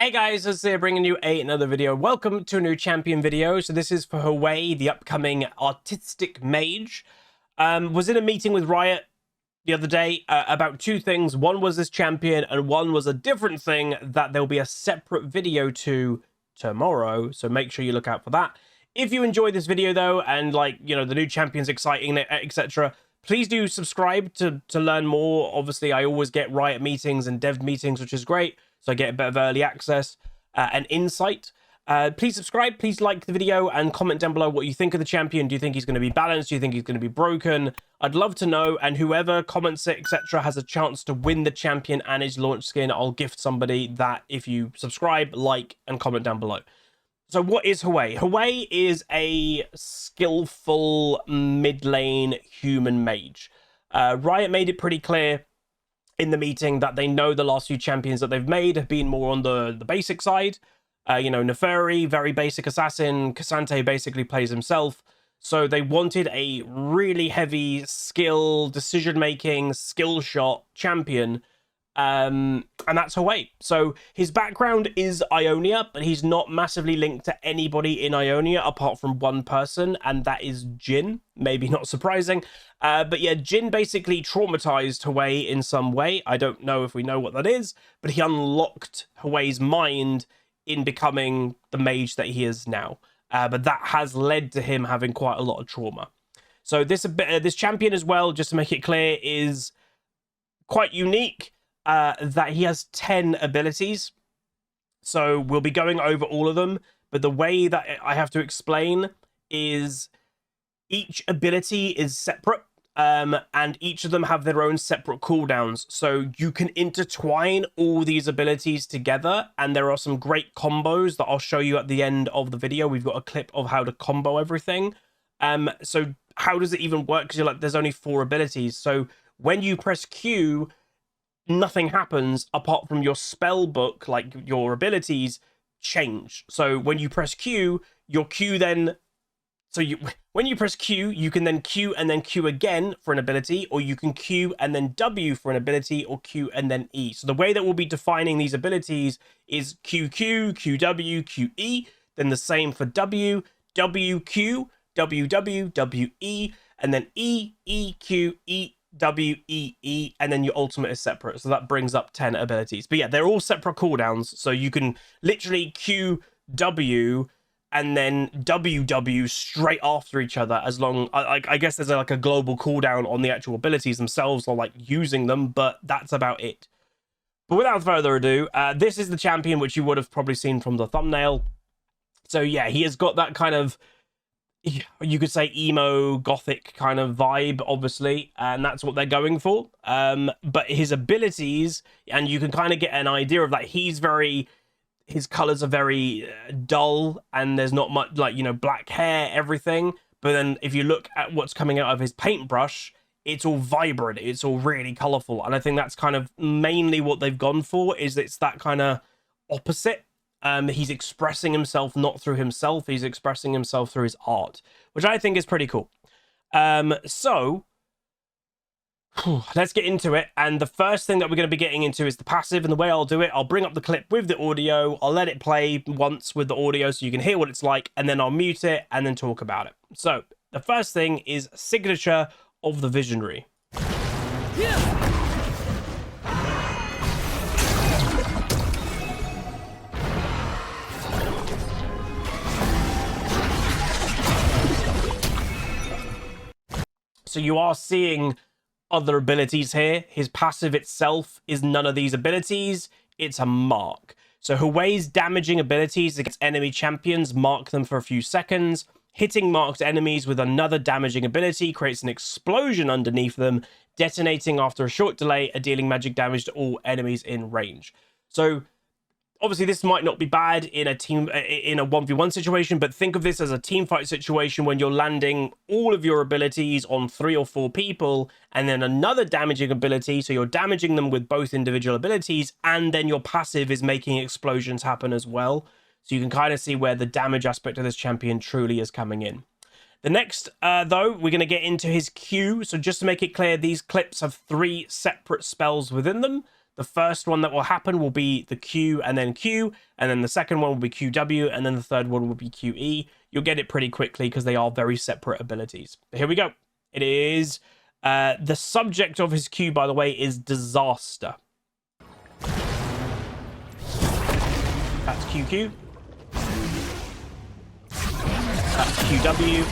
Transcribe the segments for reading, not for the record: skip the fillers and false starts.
Hey guys, it's here bringing you another video. Welcome to a new champion video. So this is for Hwei, the upcoming artistic mage. Was in a meeting with Riot the other day about two things. One was this champion and one was a different thing that there'll be a separate video to tomorrow. So make sure you look out for that. If you enjoyed this video though, and the new champion's exciting, etc., please do subscribe to learn more. Obviously, I always get Riot meetings and dev meetings, which is great. So I get a bit of early access and insight. Please subscribe, please like the video and comment down below what you think of the champion. Do you think he's going to be balanced? Do you think he's going to be broken? I'd love to know, and whoever comments it, etc., has a chance to win the champion and his launch skin. I'll gift somebody that if you subscribe, like, and comment down below. So what is Hwei? Hwei is a skillful mid-lane human mage. Riot made it pretty clear in the meeting that they know the last few champions that they've made have been more on the basic side. Neferi, very basic assassin. Cassante basically plays himself. So they wanted a really heavy skill, decision-making, skill shot champion. And that's Hwei. So his background is Ionia, but he's not massively linked to anybody in Ionia apart from one person, and that is Jhin. Maybe not surprising. But yeah, Jhin basically traumatized Hwei in some way. I don't know if we know what that is, but he unlocked Hwei's mind in becoming the mage that he is now. But that has led to him having quite a lot of trauma. So this champion as well, just to make it clear, is quite unique. That he has 10 abilities. So we'll be going over all of them. But the way that I have to explain is each ability is separate. And each of them have their own separate cooldowns. So you can intertwine all these abilities together. And there are some great combos that I'll show you at the end of the video. We've got a clip of how to combo everything. So how does it even work? Because you're like, there's only 4 abilities. So when you press Q, nothing happens apart from your spell book, like your abilities change. So when you press Q, your Q then, when you press Q, you can then Q and then Q again for an ability, or you can Q and then W for an ability, or Q and then E. So the way that we'll be defining these abilities is QQ, QW, QE, then the same for W, WQ, WW, WE, and then E, EQ, E, W, E, E, and then your ultimate is separate. So that brings up 10 abilities. But yeah, they're all separate cooldowns. So you can literally Q, W, and then WW straight after each other, as long... I guess there's like a global cooldown on the actual abilities themselves, or like using them, but that's about it. But without further ado, this is the champion, which you would have probably seen from the thumbnail. So yeah, he has got that kind of, you could say, emo gothic kind of vibe, obviously, and that's what they're going for. But his abilities, and you can kind of get an idea of that, his colors are very dull, and there's not much, black hair, everything. But then if you look at what's coming out of his paintbrush, it's all vibrant, it's all really colorful, and I think that's kind of mainly what they've gone for, is it's that kind of opposite. He's expressing himself not through himself, he's expressing himself through his art, which I think is pretty cool. So let's get into it. And the first thing that we're going to be getting into is the passive. And the way I'll do it, I'll bring up the clip with the audio, I'll let it play once with the audio so you can hear what it's like, and then I'll mute it and then talk about it. So the first thing is Signature of the Visionary. So you are seeing other abilities here. His passive itself is none of these abilities. It's a mark. So Hwei's damaging abilities against enemy champions mark them for a few seconds. Hitting marked enemies with another damaging ability creates an explosion underneath them, detonating after a short delay and dealing magic damage to all enemies in range. So obviously, this might not be bad in a 1v1 situation, but think of this as a team fight situation when you're landing all of your abilities on 3 or 4 people, and then another damaging ability, so you're damaging them with both individual abilities, and then your passive is making explosions happen as well. So you can kind of see where the damage aspect of this champion truly is coming in. The next, though, we're going to get into his Q. So just to make it clear, these clips have 3 separate spells within them. The first one that will happen will be the Q, and then the second one will be QW, and then the third one will be QE. You'll get it pretty quickly because they are very separate abilities. But here we go. It is the subject of his Q, by the way, is Disaster. That's QQ. That's QW.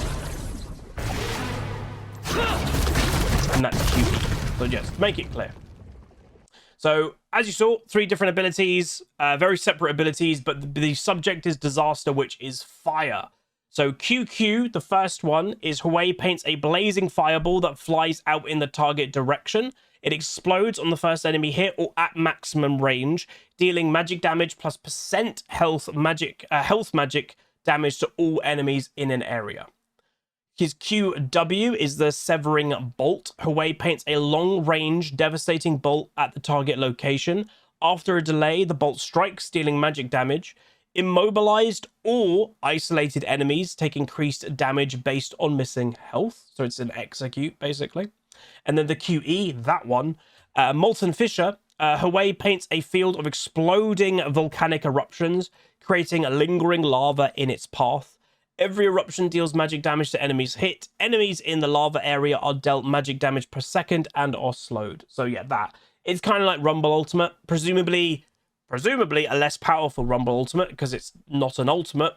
And that's QE. So just make it clear. So, as you saw, 3 different abilities, very separate abilities, but the subject is Disaster, which is fire. So, QQ, the first one, is Hwei paints a blazing fireball that flies out in the target direction. It explodes on the first enemy hit or at maximum range, dealing magic damage plus % health magic damage to all enemies in an area. His QW is the Severing Bolt. Hwei paints a long-range, devastating bolt at the target location. After a delay, the bolt strikes, dealing magic damage. Immobilized or isolated enemies take increased damage based on missing health. So it's an execute, basically. And then the QE, that one, Molten Fissure. Hwei paints a field of exploding volcanic eruptions, creating a lingering lava in its path. Every eruption deals magic damage to enemies hit. Enemies in the lava area are dealt magic damage per second and are slowed. So yeah, that. It's kind of like Rumble Ultimate. Presumably a less powerful Rumble Ultimate because it's not an ultimate.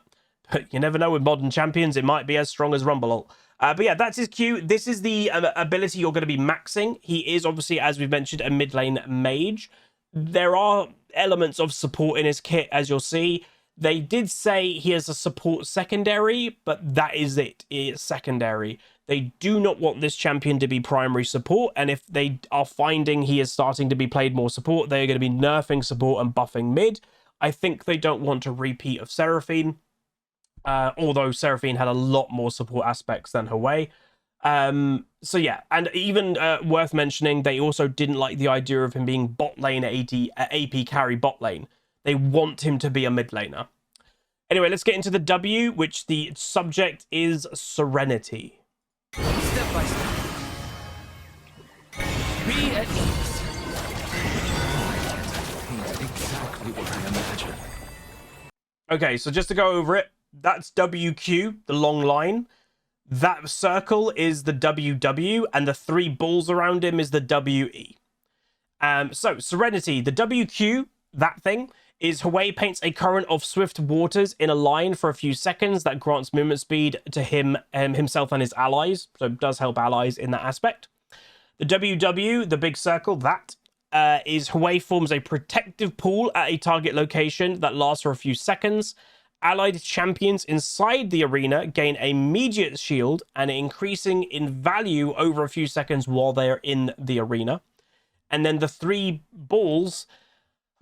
But you never know with modern champions, it might be as strong as Rumble Ult. But yeah, that's his Q. This is the ability you're going to be maxing. He is obviously, as we've mentioned, a mid lane mage. There are elements of support in his kit, as you'll see. They did say he has a support secondary, but that is it. It's secondary. They do not want this champion to be primary support, and if they are finding he is starting to be played more support, they are going to be nerfing support and buffing mid. I think they don't want a repeat of Seraphine, although Seraphine had a lot more support aspects than Hwei. So yeah, and even worth mentioning, they also didn't like the idea of him being bot lane AP carry bot lane. They want him to be a mid laner. Anyway, let's get into the W, which the subject is Serenity. Step by step. Be at ease. Exactly what I imagined. Okay, so just to go over it, that's WQ, the long line. That circle is the WW, and the 3 balls around him is the WE. So, Serenity, the WQ, that thing, is Hwei paints a current of swift waters in a line for a few seconds that grants movement speed to himself and his allies. So it does help allies in that aspect. The WW, the big circle, that is Hwei forms a protective pool at a target location that lasts for a few seconds. Allied champions inside the arena gain immediate shield and increasing in value over a few seconds while they are in the arena. And then the 3 balls,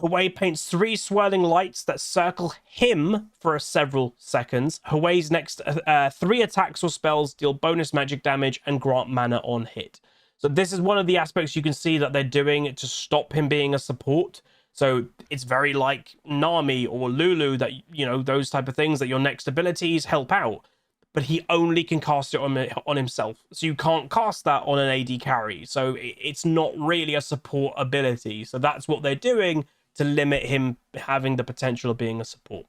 Hwei paints 3 swirling lights that circle him for several seconds. Hwei's next 3 attacks or spells deal bonus magic damage and grant mana on hit. So this is one of the aspects you can see that they're doing to stop him being a support. So it's very like Nami or Lulu, that, you know, those type of things, that your next abilities help out. But he only can cast it on himself. So you can't cast that on an AD carry. So it's not really a support ability. So that's what they're doing to limit him having the potential of being a support.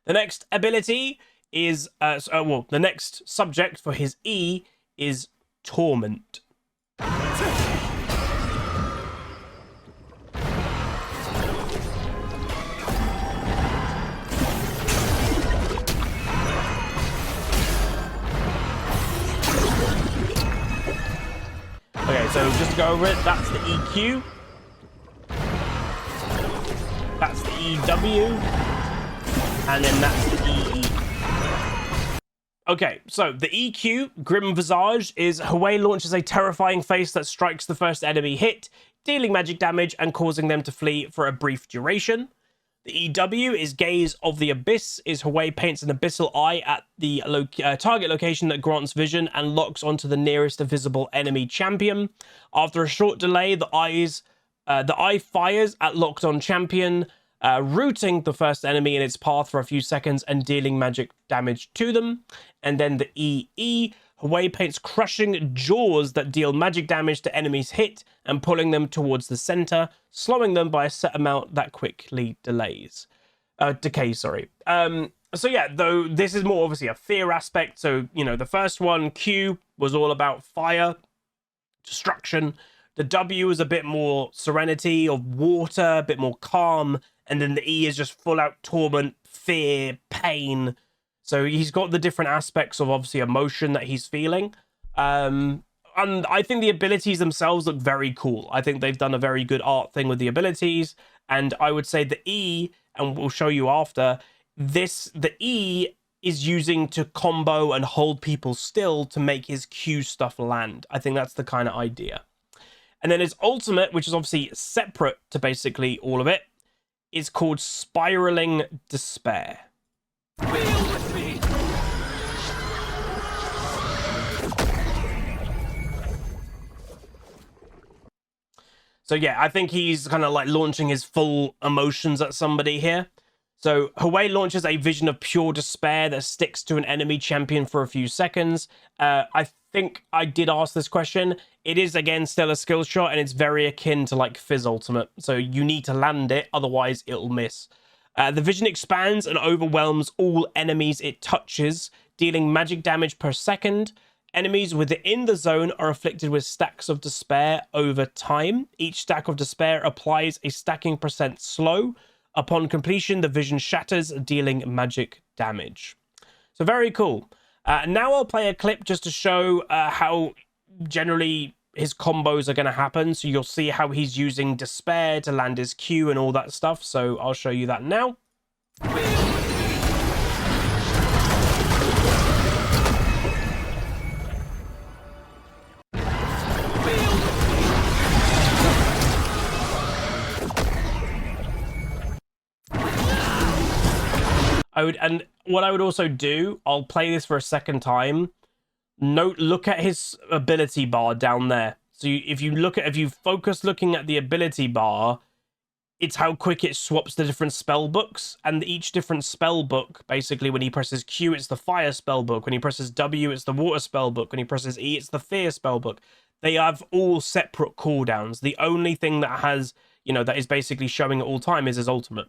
The next ability is, the next subject for his E is Torment. Okay, so just to go over it, that's the EQ. That's the EW. And then that's the EE. Okay, so the EQ, Grim Visage, is Hwei launches a terrifying face that strikes the first enemy hit, dealing magic damage and causing them to flee for a brief duration. The EW is Gaze of the Abyss, is Hwei paints an abyssal eye at the target location that grants vision and locks onto the nearest visible enemy champion. After a short delay, the eye fires at locked on champion, rooting the first enemy in its path for a few seconds and dealing magic damage to them. And then the EE, Hwei paints crushing jaws that deal magic damage to enemies hit and pulling them towards the center, slowing them by a set amount that quickly decays. So yeah, though this is more obviously a fear aspect. So, you know, the first one, Q, was all about fire, destruction. The W is a bit more serenity, of water, a bit more calm. And then the E is just full out torment, fear, pain. So he's got the different aspects of obviously emotion that he's feeling. And I think the abilities themselves look very cool. I think they've done a very good art thing with the abilities. And I would say the E, and we'll show you after, the E is using to combo and hold people still to make his Q stuff land. I think that's the kind of idea. And then his ultimate, which is obviously separate to basically all of it, is called Spiraling Despair. So yeah, I think he's kind of like launching his full emotions at somebody here. So Hwei launches a vision of pure despair that sticks to an enemy champion for a few seconds. I think I did ask this question. It is, again, still a skill shot, and it's very akin to like Fizz Ultimate. So you need to land it, otherwise it'll miss. The vision expands and overwhelms all enemies it touches, dealing magic damage per second. Enemies within the zone are afflicted with stacks of despair over time. Each stack of despair applies a stacking percent slow. Upon completion, the vision shatters, dealing magic damage. So very cool. Now I'll play a clip just to show how generally his combos are going to happen. So you'll see how he's using despair to land his Q and all that stuff. So I'll show you that now. And what I would also do, I'll play this for a second time. Look at his ability bar down there. So if you focus looking at the ability bar, it's how quick it swaps the different spell books, and each different spell book, basically when he presses Q, it's the fire spell book. When he presses W, it's the water spell book. When he presses E, it's the fear spell book. They have all separate cooldowns. The only thing that has, you know, that is basically showing at all time is his ultimate.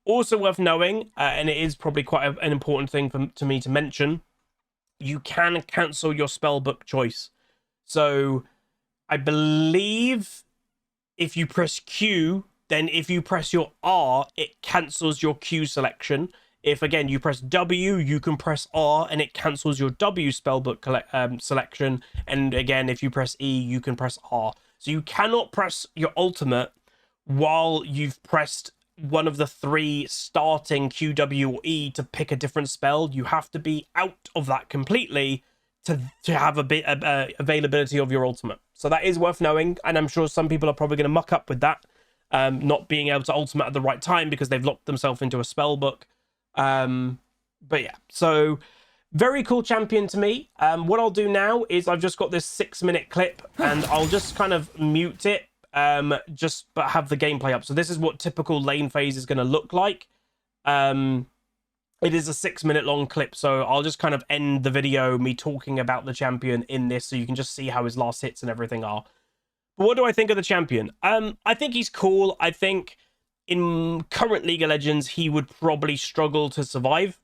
Also worth knowing, and it is probably quite an important thing to me to mention, you can cancel your spellbook choice. So I believe if you press Q, then if you press your R, it cancels your Q selection. If, again, you press W, you can press R, and it cancels your W spellbook selection. And again, if you press E, you can press R. So you cannot press your ultimate while you've pressed one of the three starting Q, W, or E to pick a different spell. You have to be out of that completely to have a bit of availability of your ultimate. So that is worth knowing, and I'm sure some people are probably going to muck up with that, not being able to ultimate at the right time because they've locked themselves into a spell book. But yeah, so very cool champion to me. What I'll do now is I've just got this 6-minute clip, and I'll just kind of mute it. But have the gameplay up. So this is what typical lane phase is going to look like. It is a 6-minute long clip, so I'll just kind of end the video me talking about the champion in this, so you can just see how his last hits and everything are. But what do I think of the champion? I think he's cool. I think in current League of Legends, he would probably struggle to survive.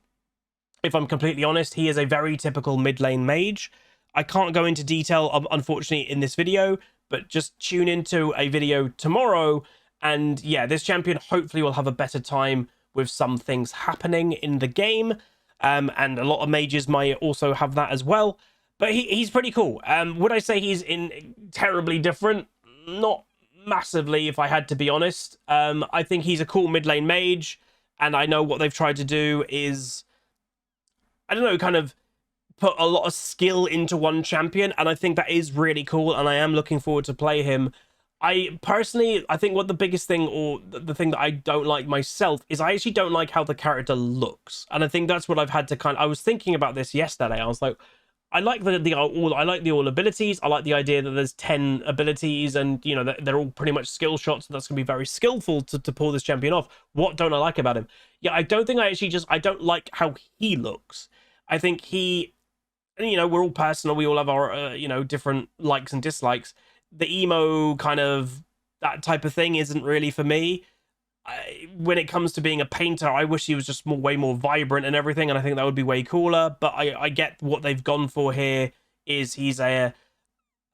If I'm completely honest, he is a very typical mid lane mage. I can't go into detail, unfortunately, in this video, but just tune into a video tomorrow, and yeah, this champion hopefully will have a better time with some things happening in the game, and a lot of mages might also have that as well, but he's pretty cool. Would I say he's terribly different? Not massively, if I had to be honest. I think he's a cool mid lane mage, and I know what they've tried to do is, I don't know, kind of put a lot of skill into one champion, and I think that is really cool, and I am looking forward to play him. I think what the biggest thing, or the thing that I don't like myself, is I actually don't like how the character looks, and I think that's what I've had to I was thinking about this yesterday. I was like, I like the all abilities. I like the idea that there's 10 abilities, and you know that they're all pretty much skill shots. So that's gonna be very skillful to pull this champion off. What don't I like about him? Yeah, I don't like how he looks. I think and you know, we're all personal. We all have our you know, different likes and dislikes. The emo kind of that type of thing isn't really for me. When it comes to being a painter, I wish he was just way more vibrant and everything, and I think that would be way cooler. But I get what they've gone for here. Is he's a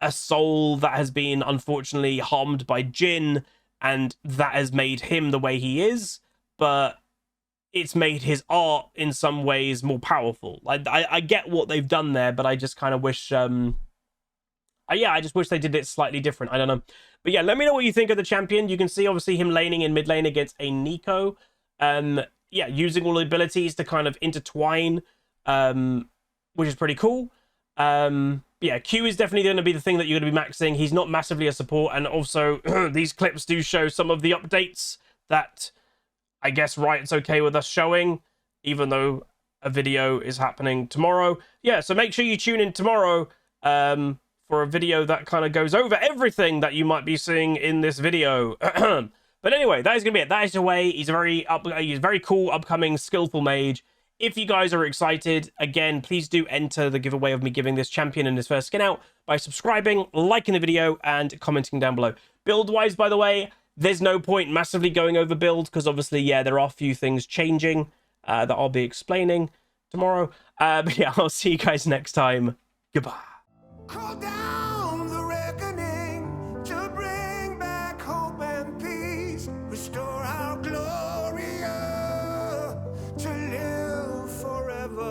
soul that has been unfortunately harmed by Jin, and that has made him the way he is. But it's made his art in some ways more powerful. I get what they've done there, but I just kind of wish yeah, I just wish they did it slightly different. I don't know. But yeah, let me know what you think of the champion. You can see obviously him laning in mid lane against a Nico. Yeah, using all the abilities to kind of intertwine, which is pretty cool. Yeah, Q is definitely going to be the thing that you're going to be maxing. He's not massively a support, and also these clips do show some of the updates that I guess Riot's okay with us showing, even though a video is happening tomorrow. Yeah, so make sure you tune in tomorrow for a video that kind of goes over everything that you might be seeing in this video. But anyway, that is going to be it. That is Hwei. He's a very cool, upcoming, skillful mage. If you guys are excited, again, please do enter the giveaway of me giving this champion and his first skin out by subscribing, liking the video, and commenting down below. Build-wise, by the way, there's no point massively going over build, because obviously, yeah, there are a few things changing that I'll be explaining tomorrow. But yeah, I'll see you guys next time. Goodbye. Call down the reckoning to bring back hope and peace. Restore our glory to live forever.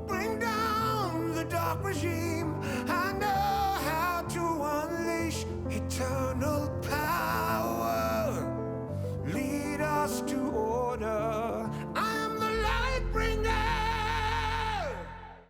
Bring down the dark regime. I know how to unleash eternal